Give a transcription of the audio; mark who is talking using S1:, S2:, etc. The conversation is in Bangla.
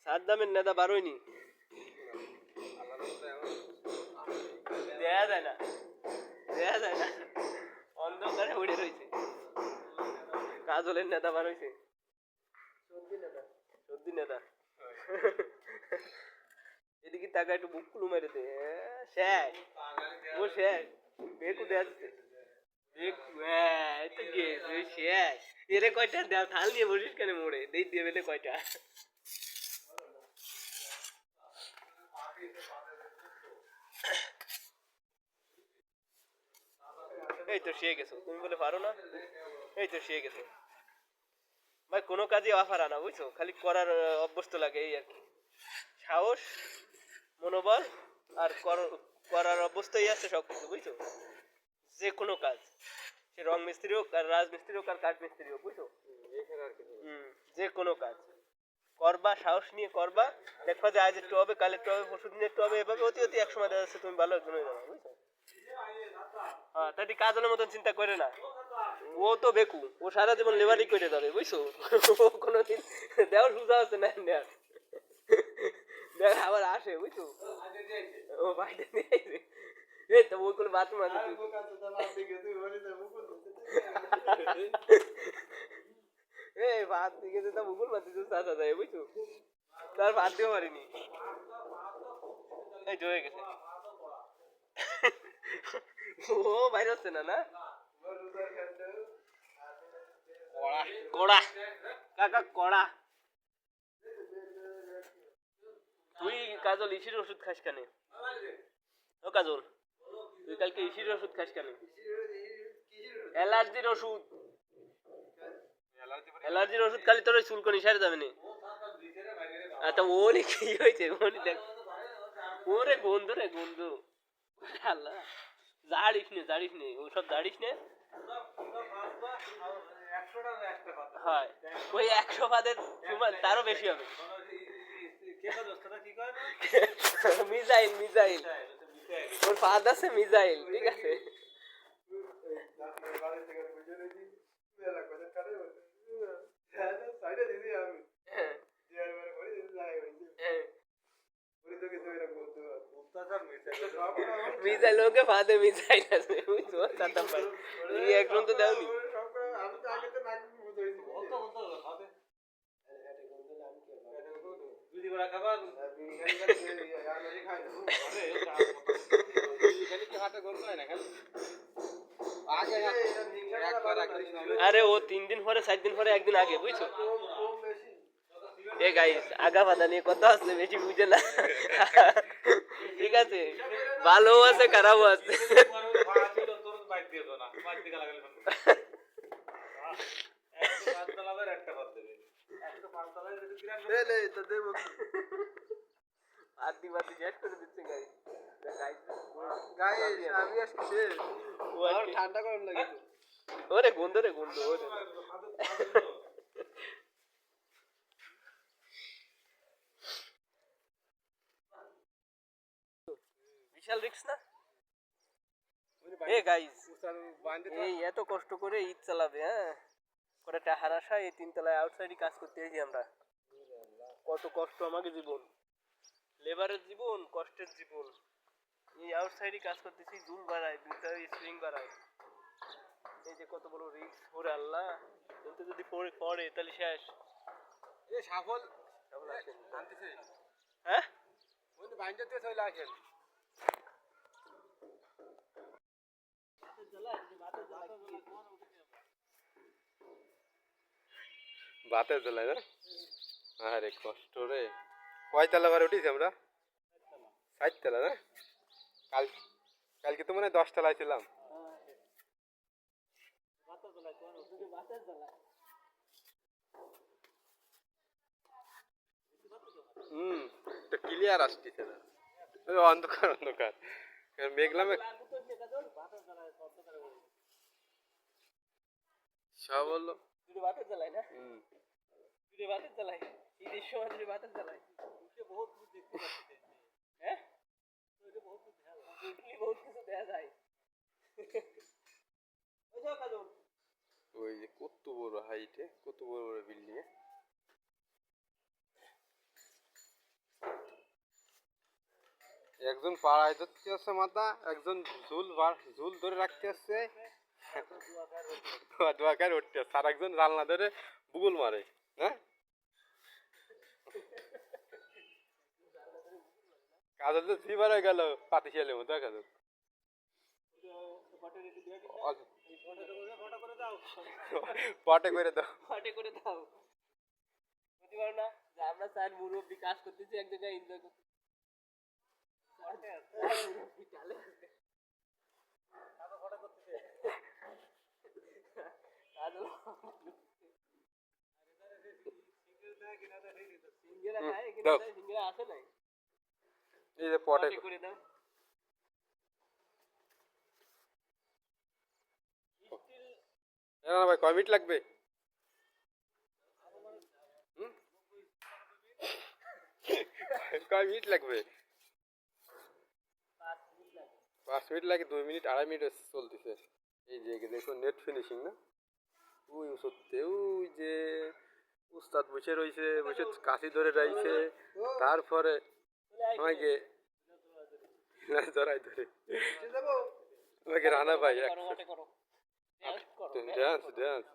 S1: সাদ্দামের নেতা বারোয়নি দেখা যায় না অন্ধকারে উড়ে রয়েছে কাজলের নেতা বারোইছে সত্যি নেতা এদিকে টাকা একটু বুক কুলু মেরে দে শেষ ও শেষ বেকু দেখছে শেষ এরে কয়টা দেখ থাল নিয়ে বসিস কেন মোড়ে দেই দিয়ে বেলে কয়টা এই তো শিয়ে গেছো তুমি বলে পারো না এই তো শিয়ে গেছো ভাই কোনো কাজে অফার আনা বুঝছো খালি করার অভ্যস্ত লাগে এই আর কি সাহস মনোবল আর করার অবস্থায় আছে সব কিছু বুঝছো যে কোনো কাজ সে রং মিস্ত্রি হোক আর রাজমিস্ত্রি হোক আর কাঠ মিস্ত্রি হোক বুঝছো যে কোনো কাজ করবা সাহস নিয়ে করবা দেখবা যে আজ একটু হবে কাল একটু হবে পরশু দিন একটু হবে এভাবে অতি অতি এক সময় দেখা যাচ্ছে তুমি ভালো একজন হয়ে যাবে বুঝছো হ্যাঁ তাই কাজলের মতন চিন্তা করে না ও তো বেকু ও সারা জীবন লেবারই করে যাবে বুঝছো কোনোদিন দেওয়ার সুজা আছে না দেখ আবার আসে বুঝছো ও বাইরে নিয়ে এই তো ওই কোনো বাথরুম আছে এই ভাত দিকে তো মুকুল মারতে চাচা যায় বুঝছো তার ভাত দিতে পারিনি এই জয়ে গেছে ও বাইরে হচ্ছে না না কড়া কাকা কড়া তুই কাজল ইসির ওষুধ খাস কেন ও কাজল তুই কালকে ইসির ওষুধ খাস কেন অ্যালার্জির ওষুধ অ্যালার্জির ওষুধ খালি তোর চুলকনি সারে যাবে না আচ্ছা ওরে কি হয়েছে ওরে দেখ ওরে গন্ধ আল্লাহ জাড়িস নে ওসব জাড়িস নে হয় ওই 100 পাদের সমান তারও বেশি হবে মিজাইল ওর ফাদ আছে মিজাইল ঠিক আছে মিজাইল ওকে ফাদে মিজাইল আছে বুঝছো চাতাম ভাই এই একজন তো দাওনি আরে ও 3 দিন পরে 4 দিন পরে একদিন আগে বুঝছো এ গাইস আগা বাধা নিয়ে কথা আছে বেশি বুঝে না ঠিক আছে ভালো আছে খারাপও আছে আদি শেষ করে দিচ্ছে ঠান্ডা গরম লাগে ওরে গন্ধ ওরে বিশাল রিস্ক না এ গাইস এই এত কষ্ট করে ঈদ চালাবে হ্যাঁ করে টাহার আসা এই 3 তলায় আউটসাইডে কাজ করতে এসেছি আমরা কত কষ্ট আমাকে জীবন লেবারের জীবন কষ্টের জীবন এই আউটসাইডে কাজ করতেছি জুম বাড়ায় দুইটা স্প্রিং বাড়ায় এই যে কত বড় রিস্ক ওরে আল্লাহ কিন্তু যদি পড়ে তাহলে শেষ এই সাফল আসেন আনতেছে হ্যাঁ ওই বাইন্ডার দিয়ে চলে আসেন বাতে জ্বলাই না আরে কষ্ট রে কয় তলা ঘরে উঠিছি আমরা 7 তলা না কালকে তো মনে 10 তলায় ছিলাম তো ক্লিয়ার আসতেছে না অন্ধকার মেঘলা সব বললো বাতের জ্বালায় না বাতের জ্বালায় ঈদের সময় বাতের জ্বালায় বহুত কিছু দেখতে পাচ্ছে হ্যাঁ বহুত কিছু দেখা যায় ওই যে কত বড় হাইটে কত বড় বিল্ডিং
S2: একজন পাড়ায় ধরতে আসছে মাথা, একজন ঝুল ধরে রাখতে আসছে, দোয়াকার উঠতে আসছে, আর একজন জানলা ধরে বুগুল মারে। হ্যাঁ, কাজল তো জিবার হয়ে গেল পাতিশালের মতো কাজল। পটে করে দাও।
S1: পাটে করে দাও, বুঝতে পারো না যে আমরা চার মুরব্বী কাজ করতেছি এক জায়গায় এনজয় করতেছি। মুরব্বি টালে সিঙ্গেরা খায় এখানে,
S2: দাও,
S1: সিঙ্গেরা আসে নাই।
S2: এই যে পটে
S1: পাটে করে দাও।
S2: না ভাই, কয় মিনিট লাগবে? হুম? কয় মিনিট লাগবে? 5 মিনিট লাগে, 2 মিনিট 2.5 মিনিট চলতেছে। এই যে দেখো নেট ফিনিশিং না, ওই সত্যি ওই যে উস্তাদ বসে রয়েছে, বসে কাশি ধরে রয়েছে, তারপরে আমাকে জড়াই ধরে আমাকে রানা ভাই
S1: করো, পাটে করো। ড্যান্স করো,
S2: ড্যান্স ড্যান্স